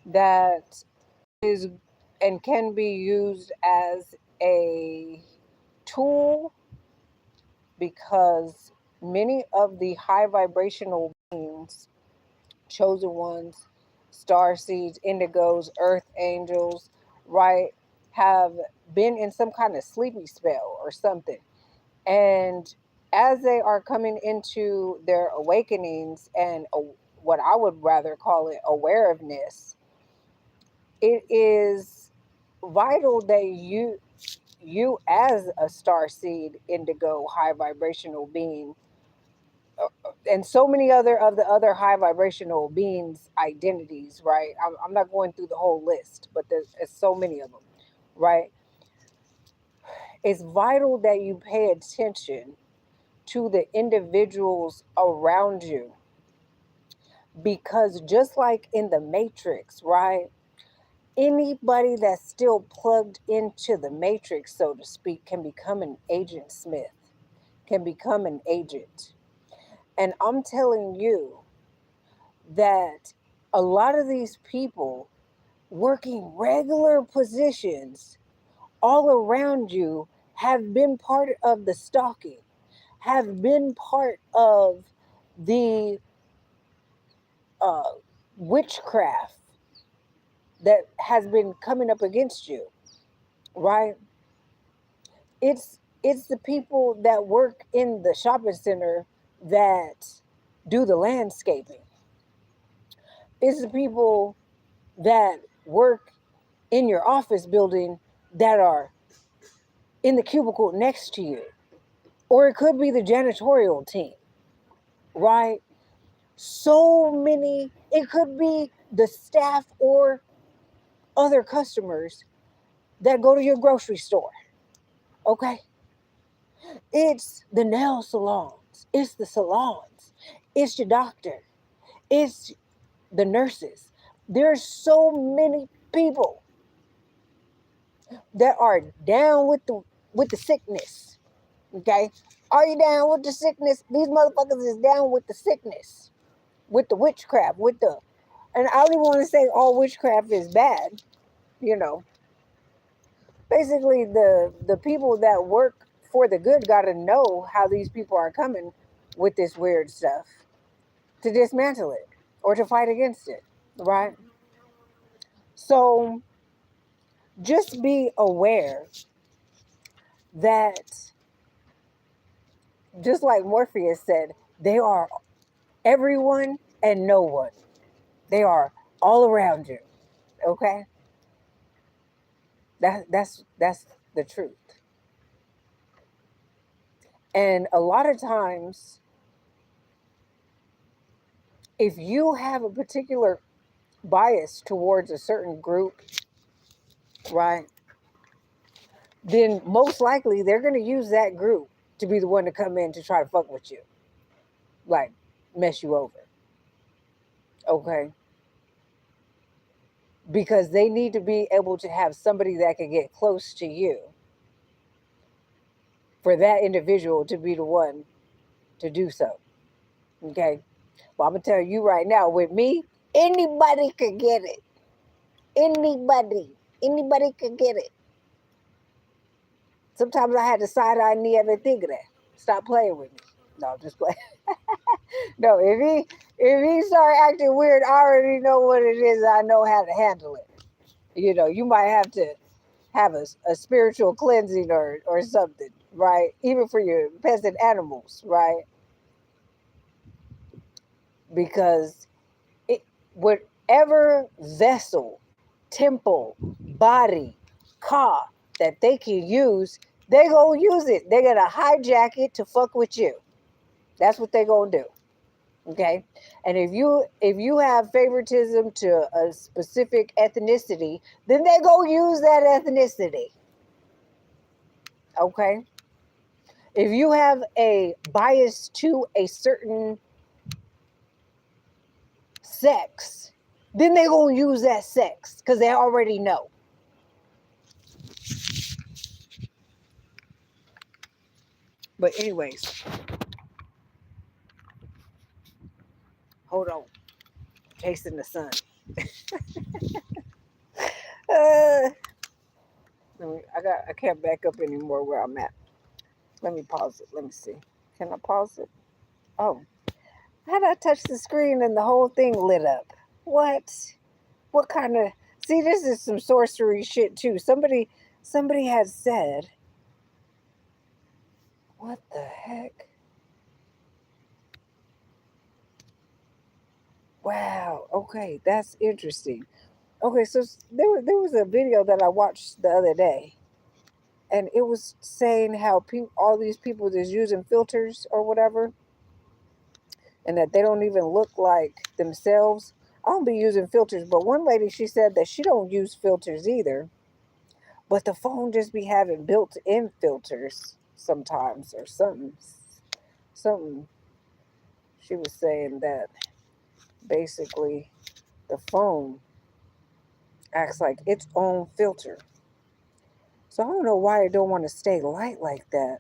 that is and can be used as a tool, because many of the high vibrational beings, chosen ones, star seeds, indigos, earth angels, right, have been in some kind of sleepy spell or something. And as they are coming into their awakenings and what I would rather call it awareness, it is vital that you as a star seed, indigo, high vibrational being, and so many other of the other high vibrational beings identities, right? I'm not going through the whole list, but there's so many of them, right? It's vital that you pay attention to the individuals around you, because just like in the matrix, right, anybody that's still plugged into the matrix, so to speak, can become an agent Smith, can become an agent. And I'm telling you that a lot of these people working regular positions all around you have been part of the stalking, have been part of the uh, witchcraft that has been coming up against you, right? It's the people that work in the shopping center that do the landscaping. It's the people that work in your office building that are in the cubicle next to you. Or it could be the janitorial team, right? So many, it could be the staff or other customers that go to your grocery store, okay? It's the nail salons, it's the salons, it's your doctor, it's the nurses. There's so many people that are down with the sickness. Okay? Are you down with the sickness? These motherfuckers is down with the sickness, with the witchcraft, with the, and I don't even want to say all witchcraft is bad, you know. Basically the people that work for the good gotta know how these people are coming with this weird stuff to dismantle it or to fight against it, right? So just be aware that, just like Morpheus said, they are everyone and no one. They are all around you. Okay? That's the truth. And a lot of times, if you have a particular bias towards a certain group, right, then most likely they're gonna use that group to be the one to come in to try to fuck with you. Like mess you over. Okay? Because they need to be able to have somebody that can get close to you for that individual to be the one to do so. Okay? Well, I'm gonna tell you right now, with me, anybody could get it. Anybody could get it. Sometimes I had to side eye knee every think of that. Stop playing with me. No, just play. No, if he start acting weird, I already know what it is. I know how to handle it. You know, you might have to have a spiritual cleansing or something, right? Even for your pets and animals, right? Because it, whatever vessel, temple, body, car that they can use, they gonna use it. They're gonna hijack it to fuck with you. That's what they gonna do. Okay. And if you have favoritism to a specific ethnicity, then they gonna use that ethnicity. Okay. If you have a bias to a certain sex, then they gonna use that sex because they already know. But anyways, hold on. Tasting the sun. Uh, I can't back up anymore where I'm at. Let me pause it. Let me see. Can I pause it? Oh, how did I touch the screen and the whole thing lit up? What? What kind of? See, this is some sorcery shit too. Somebody had said, what the heck? Wow. Okay, that's interesting. Okay, so there was a video that I watched the other day, and it was saying how all these people that's using filters or whatever, and that they don't even look like themselves. I don't be using filters, but one lady, she said that she don't use filters either, but the phone just be having built-in filters sometimes or something. Something she was saying that basically the phone acts like its own filter. So I don't know why it don't want to stay light like that.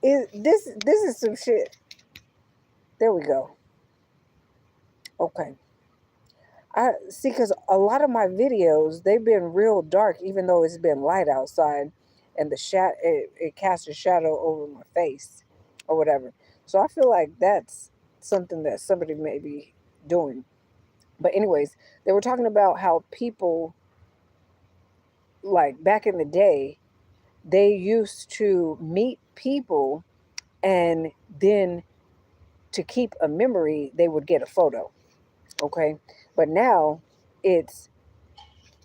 This is some shit. There we go. Okay. I see, because a lot of my videos, they've been real dark, even though it's been light outside, and it casts a shadow over my face, or whatever. So I feel like that's something that somebody may be doing. But anyways, they were talking about how people, like back in the day, they used to meet people, and then to keep a memory, they would get a photo. Okay, but now it's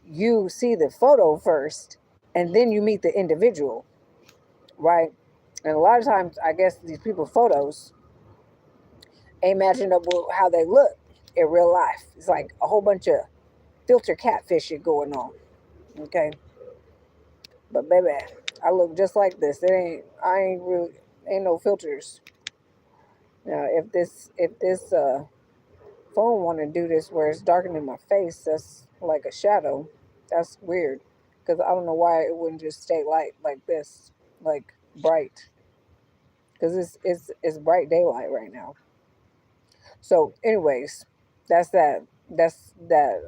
you see the photo first and then you meet the individual, right? And a lot of times, I guess these people's photos ain't matching up with how they look in real life. It's like a whole bunch of filter catfish shit going on. Okay, but baby, I look just like this. I ain't really, ain't no filters. Now, if this phone want to do this where it's darkening my face, that's like a shadow. That's weird, because I don't know why it wouldn't just stay light like this, like bright, because it's bright daylight right now. So anyways, that's that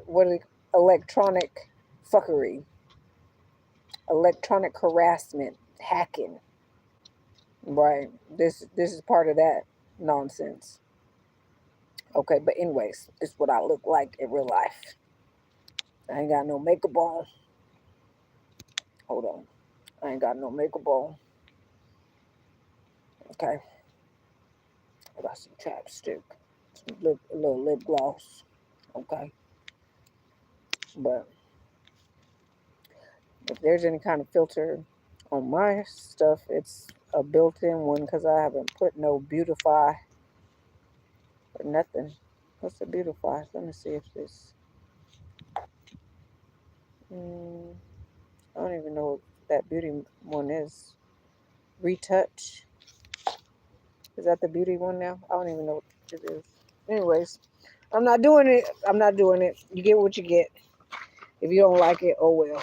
what is electronic fuckery, electronic harassment, hacking, right? This is part of that nonsense. Okay, but anyways, this is what I look like in real life. I ain't got no makeup on. Hold on. I ain't got no makeup on. Okay. I got some chapstick. A little lip gloss. Okay. But if there's any kind of filter on my stuff, it's a built-in one, because I haven't put no beautify or nothing. What's the beautify? Let me see if this. Mm, I don't even know what that beauty one is. Retouch. Is that the beauty one now? I don't even know what it is. Anyways, I'm not doing it. I'm not doing it. You get what you get. If you don't like it, oh well.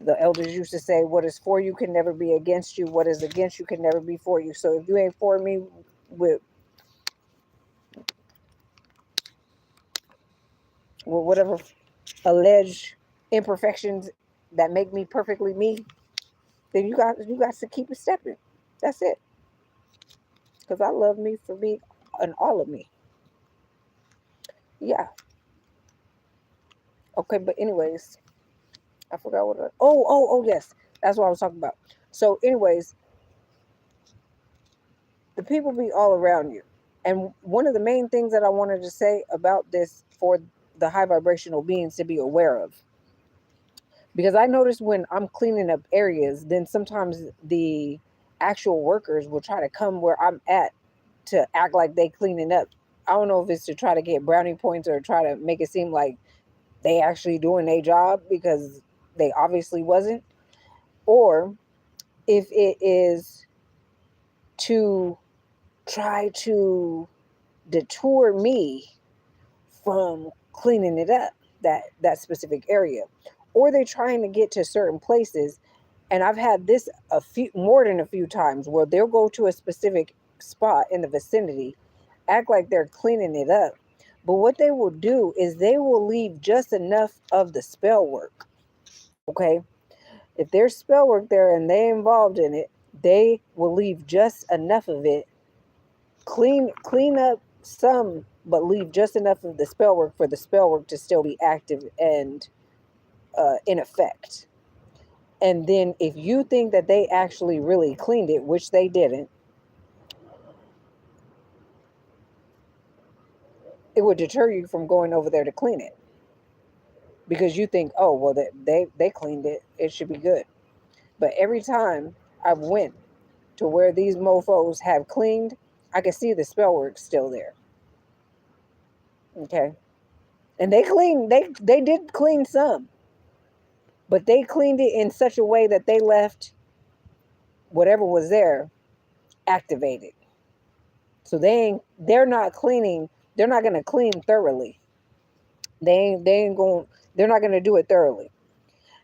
The elders used to say, what is for you can never be against you. What is against you can never be for you. So if you ain't for me with whatever alleged imperfections that make me perfectly me, then you got to keep it stepping. That's it. Because I love me for me and all of me. Yeah. Okay, but anyways, I forgot what oh yes. That's what I was talking about. So anyways, the people be all around you. And one of the main things that I wanted to say about this for the high vibrational beings to be aware of, because I notice when I'm cleaning up areas, then sometimes the actual workers will try to come where I'm at to act like they cleaning up. I don't know if it's to try to get brownie points or try to make it seem like they actually doing their job, because they obviously wasn't, or if it is to try to detour me from cleaning it up, that specific area, or they're trying to get to certain places. And I've had this a few more than a few times where they'll go to a specific spot in the vicinity, act like they're cleaning it up. But what they will do is they will leave just enough of the spell work. Okay. If there's spell work there and they involved in it, they will leave just enough of it, clean up some, but leave just enough of the spell work for the spell work to still be active and in effect. And then if you think that they actually really cleaned it, which they didn't, it would deter you from going over there to clean it, because you think, oh well, they cleaned it, it should be good. But every time I've went to where these mofos have cleaned, I can see the spell work still there. Okay. And they did clean some, but they cleaned it in such a way that they left whatever was there activated. So they're not cleaning, they're not gonna clean thoroughly. They're not gonna do it thoroughly.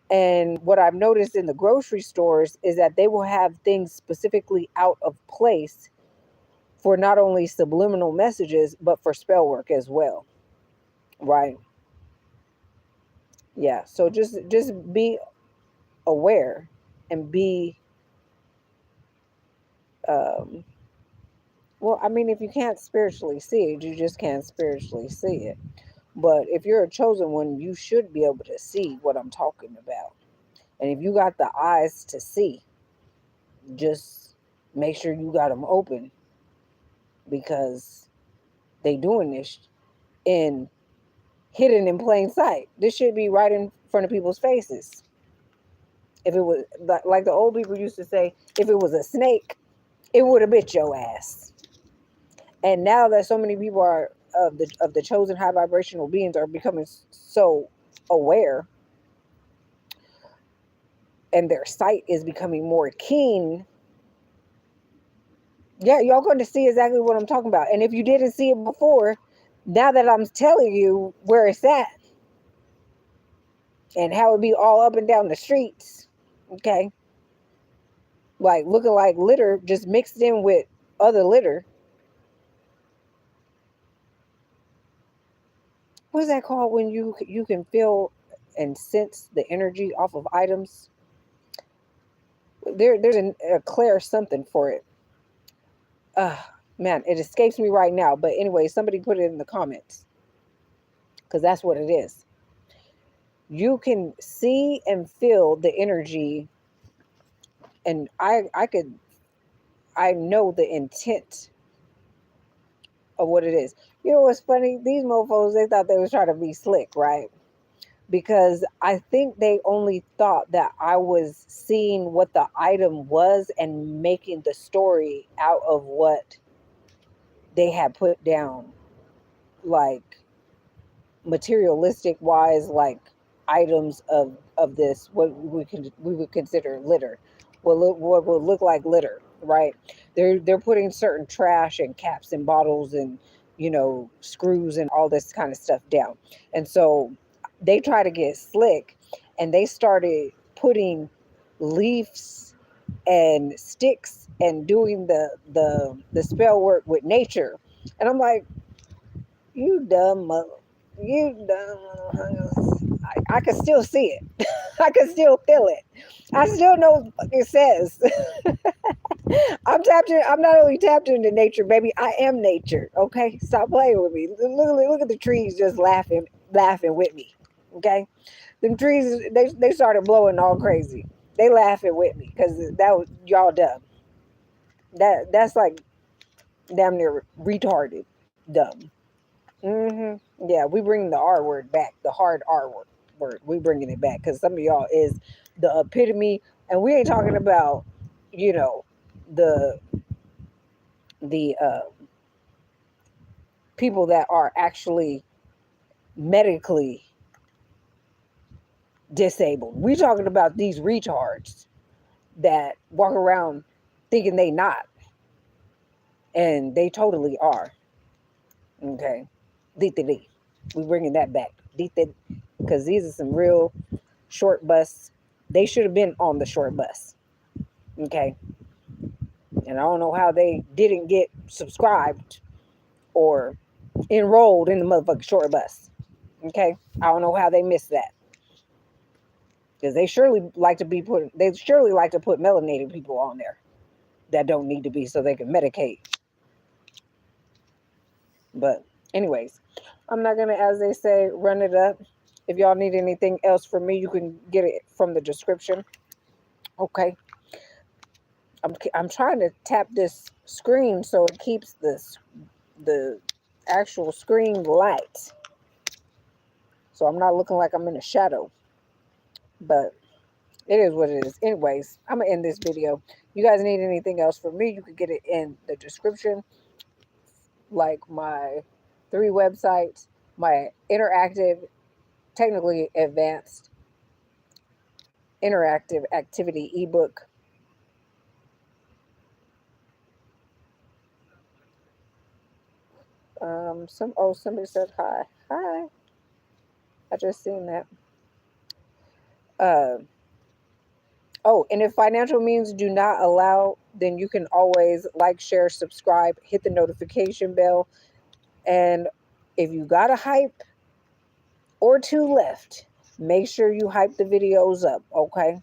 And what I've noticed in the grocery stores is that they will have things specifically out of place for not only subliminal messages, but for spell work as well. Right. Yeah. So just be aware and be um well, I mean, if you can't spiritually see it, you just can't spiritually see it. But if you're a chosen one, you should be able to see what I'm talking about. And if you got the eyes to see, just make sure you got them open, because they doing this in hidden in plain sight. This should be right in front of people's faces. If it was like the old people used to say, if it was a snake, it would have bit your ass. And now that so many people are of the chosen high vibrational beings are becoming so aware, and their sight is becoming more keen, yeah, y'all going to see exactly what I'm talking about. And if you didn't see it before, now that I'm telling you where it's at and how it be all up and down the streets, okay, like looking like litter just mixed in with other litter. What's that called when you can feel and sense the energy off of items? There's a clear something for it. Man, it escapes me right now. But anyway, somebody put it in the comments, because that's what it is. You can see and feel the energy, and I know the intent of what it is. You know what's funny? These mofos, they thought they was trying to be slick, right? Because I think they only thought that I was seeing what the item was and making the story out of what they had put down, like materialistic wise, like items of this, what we would consider litter, what would look like litter, right? They're putting certain trash and caps and bottles and screws and all this kind of stuff down. And so they try to get slick, and they started putting leaves and sticks and doing the spell work with nature. And I'm like, you dumb mother, you dumb. I can still see it. I can still feel it. I still know what it says. I'm tapped in. I'm not only tapped into nature, baby. I am nature. Okay, stop playing with me. Look at the trees just laughing with me. Okay, them trees, they started blowing all crazy. They laughing with me because that was y'all dumb. That's like damn near retarded dumb. Yeah, we bring the R word back, the hard word. We bringing it back because some of y'all is the epitome, and we ain't talking about, you know, the the people that are actually medically disabled. We talking about these retards that walk around thinking they not, and they totally are. Okay, D. We bringing that back, D, because these are some real short bus. They should have been on the short bus. Okay. And I don't know how they didn't get subscribed or enrolled in the motherfucking short bus. Okay? I don't know how they missed that. Because they surely like to put melanated people on there that don't need to be so they can medicate. But anyways, I'm not gonna, as they say, run it up. If y'all need anything else from me, you can get it from the description. Okay. I'm trying to tap this screen so it keeps the actual screen light. So I'm not looking like I'm in a shadow. But it is what it is. Anyways, I'm gonna end this video. You guys need anything else from me, you can get it in the description. Like my 3 websites, my interactive, technically advanced interactive activity ebook. Somebody said hi. Hi. I just seen that. Uh and if financial means do not allow, then you can always like, share, subscribe, hit the notification bell. And if you got a hype or 2 left, make sure you hype the videos up, okay?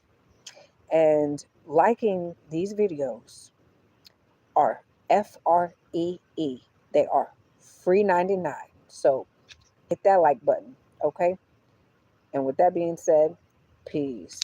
And liking these videos are FREE. They are free 99. So hit that like button, okay? And with that being said, peace.